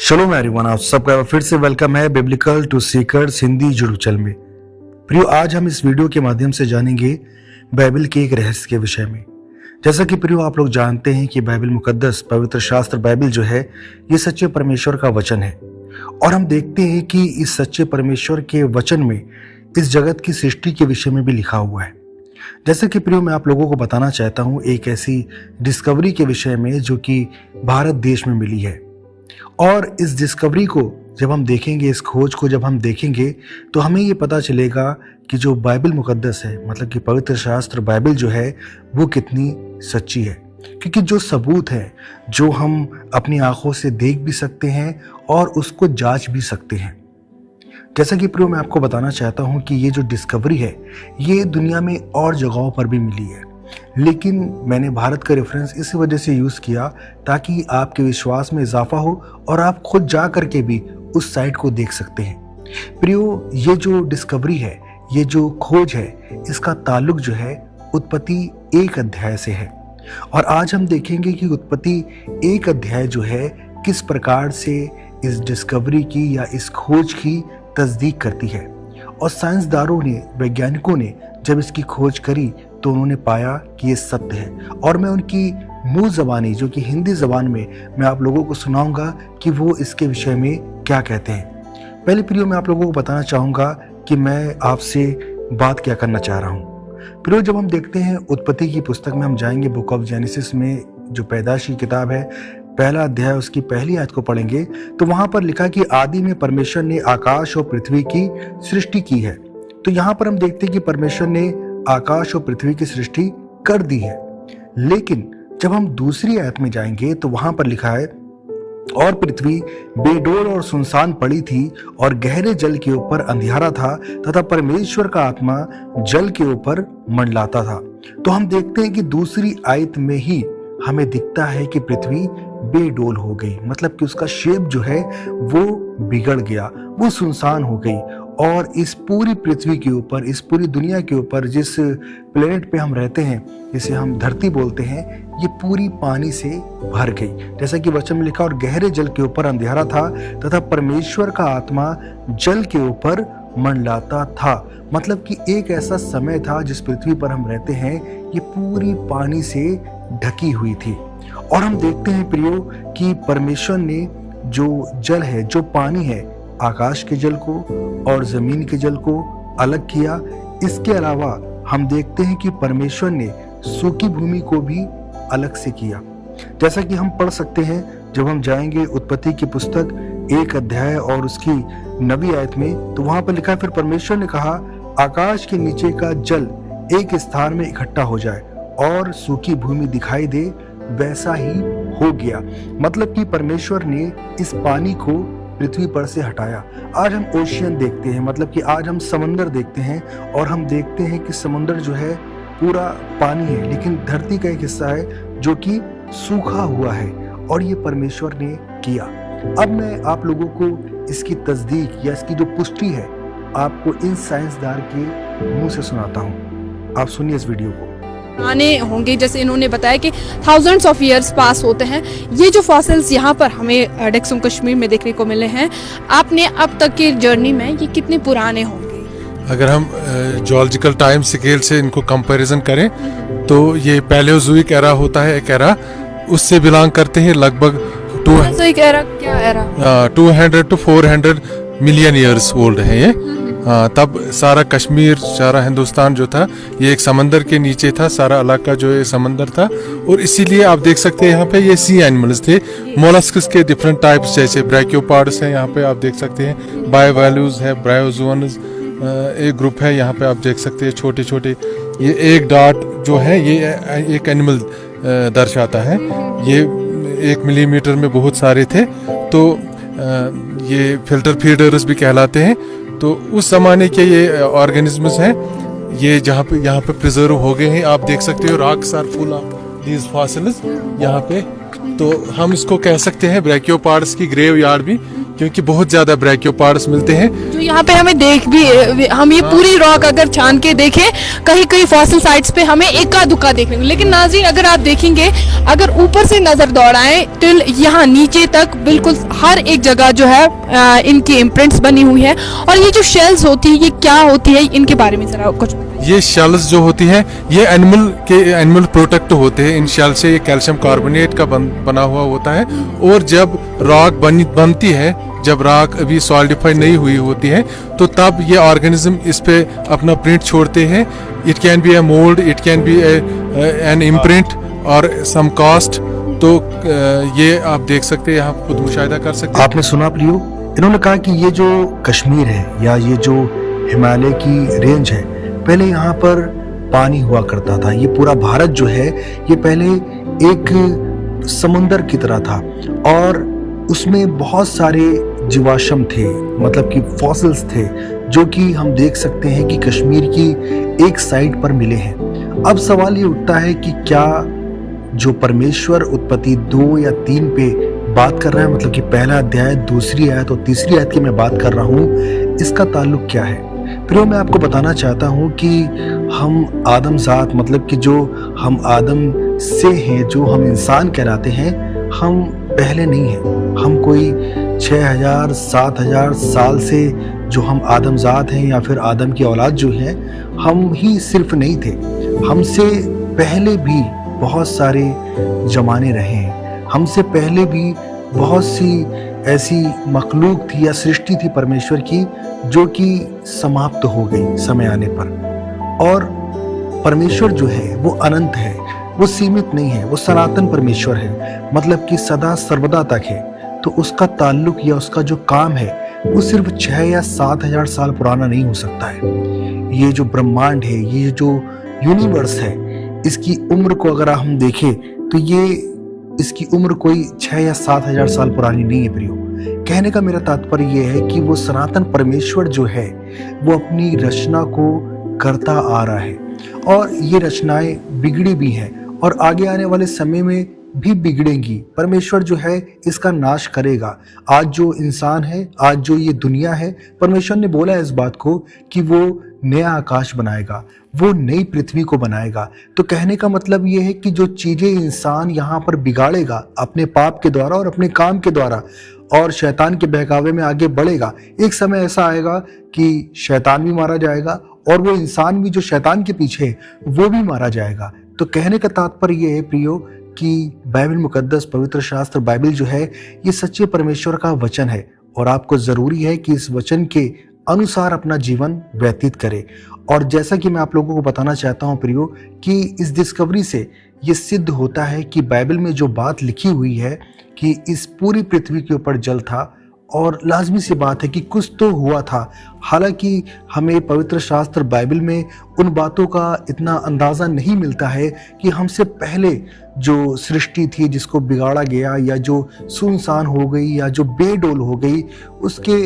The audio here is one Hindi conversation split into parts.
शलोम एवरीवन, आप सबका फिर से वेलकम है बिब्लिकल टू सीकर्स हिंदी जुड़ूचल में। प्रियो, आज हम इस वीडियो के माध्यम से जानेंगे बाइबल के एक रहस्य के विषय में। जैसा कि प्रियो आप लोग जानते हैं कि बाइबल मुकद्दस पवित्र शास्त्र बाइबल जो है ये सच्चे परमेश्वर का वचन है, और हम देखते हैं कि इस सच्चे परमेश्वर के वचन में इस जगत की सृष्टि के विषय में भी लिखा हुआ है। जैसे कि प्रियो मैं आप लोगों को बताना चाहता हूँ एक ऐसी डिस्कवरी के विषय में जो कि भारत देश में मिली है। और इस डिस्कवरी को जब हम देखेंगे, इस खोज को जब हम देखेंगे, तो हमें ये पता चलेगा कि जो बाइबल मुकद्दस है, मतलब कि पवित्र शास्त्र बाइबल जो है वो कितनी सच्ची है। क्योंकि जो सबूत है, जो हम अपनी आंखों से देख भी सकते हैं और उसको जांच भी सकते हैं। जैसा कि प्रियो मैं आपको बताना चाहता हूँ कि ये जो डिस्कवरी है ये दुनिया में और जगहों पर भी मिली है, लेकिन मैंने भारत का रेफरेंस इसी वजह से यूज़ किया ताकि आपके विश्वास में इजाफा हो और आप खुद जा करके भी उस साइट को देख सकते हैं। प्रियो, ये जो डिस्कवरी है, ये जो खोज है, इसका ताल्लुक जो है उत्पत्ति 1 अध्याय से है। और आज हम देखेंगे कि उत्पत्ति 1 अध्याय जो है किस प्रकार से इस डिस्कवरी की या इस खोज की तस्दीक करती है। और साइंसदानों ने, वैज्ञानिकों ने जब इसकी खोज करी तो उन्होंने पाया कि ये सत्य है। और मैं उनकी मूल ज़बानी जो कि हिंदी ज़बान में मैं आप लोगों को सुनाऊंगा कि वो इसके विषय में क्या कहते हैं। पहले प्रियो मैं आप लोगों को बताना चाहूँगा कि मैं आपसे बात क्या करना चाह रहा हूँ। प्रियो, जब हम देखते हैं उत्पत्ति की पुस्तक में हम जाएंगे, बुक ऑफ जेनेसिस में जो पैदाइश की किताब है, पहला अध्याय उसकी पहली आयत को पढ़ेंगे तो वहाँ पर लिखा कि आदि में परमेश्वर ने आकाश और पृथ्वी की सृष्टि की है। तो यहाँ पर हम देखते हैं कि परमेश्वर ने आकाश और पृथ्वी की सृष्टि कर दी है। लेकिन जब हम दूसरी आयत में जाएंगे तो वहां पर लिखा है, और पृथ्वी बेडोल और सुनसान पड़ी थी और गहरे जल के ऊपर अंधियारा था तथा परमेश्वर का आत्मा जल के ऊपर मंडलाता था। तो हम देखते हैं कि दूसरी आयत में ही हमें दिखता है कि पृथ्वी बेडोल हो गई, मतलब कि उसका शेप जो है वो बिगड़ गया, वो सुनसान हो गई। और इस पूरी पृथ्वी के ऊपर, इस पूरी दुनिया के ऊपर, जिस प्लेनेट पे हम रहते हैं, जिसे हम धरती बोलते हैं, ये पूरी पानी से भर गई। जैसा कि वचन में लिखा, और गहरे जल के ऊपर अंधेरा था तथा परमेश्वर का आत्मा जल के ऊपर मंडलाता था। मतलब कि एक ऐसा समय था जिस पृथ्वी पर हम रहते हैं ये पूरी पानी से ढकी हुई थी। और हम देखते हैं प्रियो कि परमेश्वर ने जो जल है, जो पानी है, आकाश के जल को और जमीन के जल को अलग किया। इसके अलावा हम देखते हैं कि परमेश्वर ने सूखी भूमि को भी अलग से किया। जैसा कि हम पढ़ सकते हैं जब हम जाएंगे उत्पत्ति की पुस्तक 1 अध्याय और उसकी 9वीं आयत में, तो वहां पर लिखा है, फिर परमेश्वर ने कहा आकाश के नीचे का जल एक स्थान में इकट्ठा हो जाए और सूखी भूमि दिखाई दे, वैसा ही हो गया। मतलब कि परमेश्वर ने इस पानी को पृथ्वी पर से हटाया। आज हम ओशियन देखते हैं, मतलब कि आज हम समंदर देखते हैं और हम देखते हैं कि समंदर जो है पूरा पानी है, लेकिन धरती का एक हिस्सा है जो कि सूखा हुआ है, और ये परमेश्वर ने किया। अब मैं आप लोगों को इसकी तस्दीक या इसकी जो पुष्टि है आपको इन साइंसदान के मुंह से सुनाता हूँ। आप सुनिए इस वीडियो को। आने होंगे, जैसे इन्होंने बताया कि थाउजेंड्स ऑफ ईयर्स पास होते हैं। ये जो फॉसिल्स यहाँ पर हमें डेक्सुम कश्मीर में देखने को मिले हैं, आपने अब तक की जर्नी में ये कितने पुराने होंगे? अगर हम जियोलॉजिकल टाइम स्केल से इनको कंपैरिजन करें तो ये पैलियोजोइक एरा होता है, एक एरा, उससे बिलोंग करते हैं लगभग 200 to 400 मिलियन ईयर्स ओल्ड है ये। तब सारा कश्मीर, सारा हिंदुस्तान जो था ये एक समंदर के नीचे था, सारा इलाका जो है समंदर था। और इसीलिए आप देख सकते हैं यहाँ पे ये सी एनिमल्स थे, मोलस्क्स के डिफरेंट टाइप्स, जैसे ब्रैकियोपॉड्स हैं, यहाँ पे आप देख सकते हैं बायोवैल्यूज है, ब्रायोजोन्स एक ग्रुप है, यहाँ पे आप देख सकते हैं छोटे छोटे। ये एक डॉट जो है ये एक एनिमल दर्शाता है। ये 1 मिलीमीटर में बहुत सारे थे, तो ये फिल्टर फीडर्स भी कहलाते हैं। तो उस जमाने के ये ऑर्गेनिजम्स हैं, ये जहाँ पे यहाँ पे प्रिजर्व हो गए हैं। आप देख सकते हो rocks are full of these fossils यहाँ पे। तो हम इसको कह सकते हैं ब्रैकियोपॉड्स की ग्रेव यार्ड भी, क्योंकि बहुत ज़्यादा ब्रैकियोपार्ड्स मिलते हैं। जो यहाँ पे हमें देख भी, हम ये पूरी रॉक अगर छान के देखें, कहीं कहीं फॉसिल साइट्स पे हमें इक्का दुक्का देखने को, लेकिन नाज़रीन अगर आप देखेंगे, अगर ऊपर से नजर दौड़ाएं टिल यहाँ नीचे तक बिल्कुल हर एक जगह जो है इनकी इम्प्रिंट्स बनी हुई है। और ये जो शेल्स होती है, ये क्या होती है, इनके बारे में जरा कुछ। ये शेल्स जो होती हैं, ये एनिमल प्रोटेक्ट होते हैं। इन शेल से ये कैल्शियम कार्बोनेट का बना हुआ होता है। और जब रॉक बनती है, जब रॉक अभी सॉलिडिफाई नहीं हुई होती है, तो तब ये ऑर्गेनिज्म इस पे अपना प्रिंट छोड़ते हैं। It can be a mould, it can be an imprint और सम कास्ट। तो ये आप देख सकते हैं, यहाँ खुद मुशाहिदा कर सकते हैं। आपने सुना प्रियो, इन्होंने कहा कि ये जो कश्मीर है या ये जो हिमालय की रेंज है, पहले यहाँ पर पानी हुआ करता था। ये पूरा भारत जो है, ये पहले एक समुंदर की तरह था और उसमें बहुत सारे जीवाश्म थे, मतलब कि फॉसिल्स थे, जो कि हम देख सकते हैं कि कश्मीर की एक साइड पर मिले हैं। अब सवाल ये उठता है कि क्या जो परमेश्वर उत्पत्ति 2 या 3 पे बात कर रहा है, मतलब कि पहला अध्याय, दूसरी आयत और तीसरी आयत की मैं बात कर रहा हूँ, इसका ताल्लुक क्या है? फिर मैं आपको बताना चाहता हूँ कि हम आदम जात, मतलब कि जो हम आदम से हैं, जो हम इंसान कहलाते हैं, हम पहले नहीं हैं। हम कोई 6000 7000 साल से जो हम आदम जात हैं या फिर आदम की औलाद जो है, हम ही सिर्फ नहीं थे। हमसे पहले भी बहुत सारे जमाने रहे हैं। हमसे पहले भी बहुत सी ऐसी मखलूक थी या सृष्टि थी परमेश्वर की, जो कि समाप्त हो गई समय आने पर। और परमेश्वर जो है वो अनंत है, वो सीमित नहीं है, वो सनातन परमेश्वर है, मतलब कि सदा सर्वदा तक है। तो उसका ताल्लुक या उसका जो काम है वो सिर्फ 6 या 7000 साल पुराना नहीं हो सकता है। ये जो ब्रह्मांड है, ये जो यूनिवर्स है, इसकी उम्र को अगर हम देखें तो ये इसकी उम्र कोई 6 या 7000 साल पुरानी नहीं है प्रियो। कहने का मेरा तात्पर्य यह है कि वो सनातन परमेश्वर जो है, वो अपनी रचना को करता आ रहा है और ये रचनाएं बिगड़ी भी हैं और आगे आने वाले समय में भी बिगड़ेंगी। परमेश्वर जो है इसका नाश करेगा। आज जो इंसान है, आज जो ये दुनिया है, परमेश्वर ने बोला है इस बात को कि वो नया आकाश बनाएगा, वो नई पृथ्वी को बनाएगा। तो कहने का मतलब ये है कि जो चीजें इंसान यहाँ पर बिगाड़ेगा अपने पाप के द्वारा और अपने काम के द्वारा और शैतान के बहकावे में आगे बढ़ेगा, एक समय ऐसा आएगा कि शैतान भी मारा जाएगा और वो इंसान भी जो शैतान के पीछे है वो भी मारा जाएगा। तो कहने का तात्पर्य ये है प्रियो कि बाइबल मुकद्दस, पवित्र शास्त्र बाइबल जो है, ये सच्चे परमेश्वर का वचन है और आपको जरूरी है कि इस वचन के अनुसार अपना जीवन व्यतीत करें। और जैसा कि मैं आप लोगों को बताना चाहता हूं प्रियो कि इस डिस्कवरी से ये सिद्ध होता है कि बाइबल में जो बात लिखी हुई है कि इस पूरी पृथ्वी के ऊपर जल था, और लाजमी सी बात है कि कुछ तो हुआ था। हालांकि हमें पवित्र शास्त्र बाइबल में उन बातों का इतना अंदाज़ा नहीं मिलता है कि हमसे पहले जो सृष्टि थी जिसको बिगाड़ा गया या जो सुनसान हो गई या जो बेडोल हो गई, उसके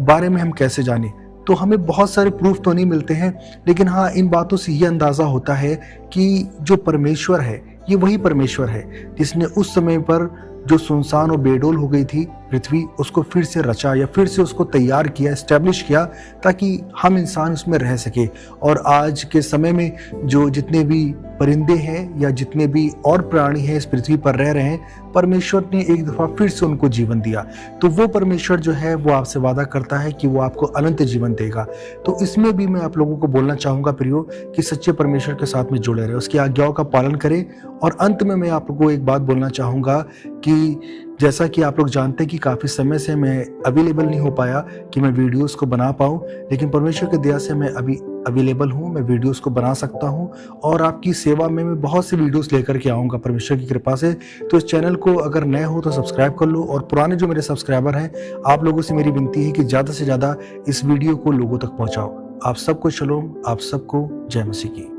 बारे में हम कैसे जाने। तो हमें बहुत सारे प्रूफ तो नहीं मिलते हैं, लेकिन हाँ, इन बातों से ये अंदाज़ा होता है कि जो परमेश्वर है ये वही परमेश्वर है जिसने उस समय पर जो सुनसान और बेडोल हो गई थी पृथ्वी, उसको फिर से रचा या फिर से उसको तैयार किया, एस्टेब्लिश किया, ताकि हम इंसान उसमें रह सके। और आज के समय में जो जितने भी परिंदे हैं या जितने भी और प्राणी हैं इस पृथ्वी पर रह रहे हैं, परमेश्वर ने एक दफ़ा फिर से उनको जीवन दिया। तो वो परमेश्वर जो है वो आपसे वादा करता है कि वो आपको अनंत जीवन देगा। तो इसमें भी मैं आप लोगों को बोलना चाहूँगा प्रियो कि सच्चे परमेश्वर के साथ में जुड़े रहे, उसकी आज्ञाओं का पालन करें। और अंत में मैं आप लोगों को एक बात बोलना चाहूँगा कि जैसा कि आप लोग जानते हैं कि काफ़ी समय से मैं अवेलेबल नहीं हो पाया कि मैं वीडियोस को बना पाऊँ, लेकिन परमेश्वर की दया से मैं अभी अवेलेबल हूँ, मैं वीडियोस को बना सकता हूँ और आपकी सेवा में मैं बहुत सी वीडियोस लेकर के आऊँगा परमेश्वर की कृपा से। तो इस चैनल को अगर नए हो तो सब्सक्राइब कर लो, और पुराने जो मेरे सब्सक्राइबर हैं, आप लोगों से मेरी विनती है कि ज़्यादा से ज़्यादा इस वीडियो को लोगों तक पहुँचाओ। आप सबको शलोम, आप सबको जय मसीह की।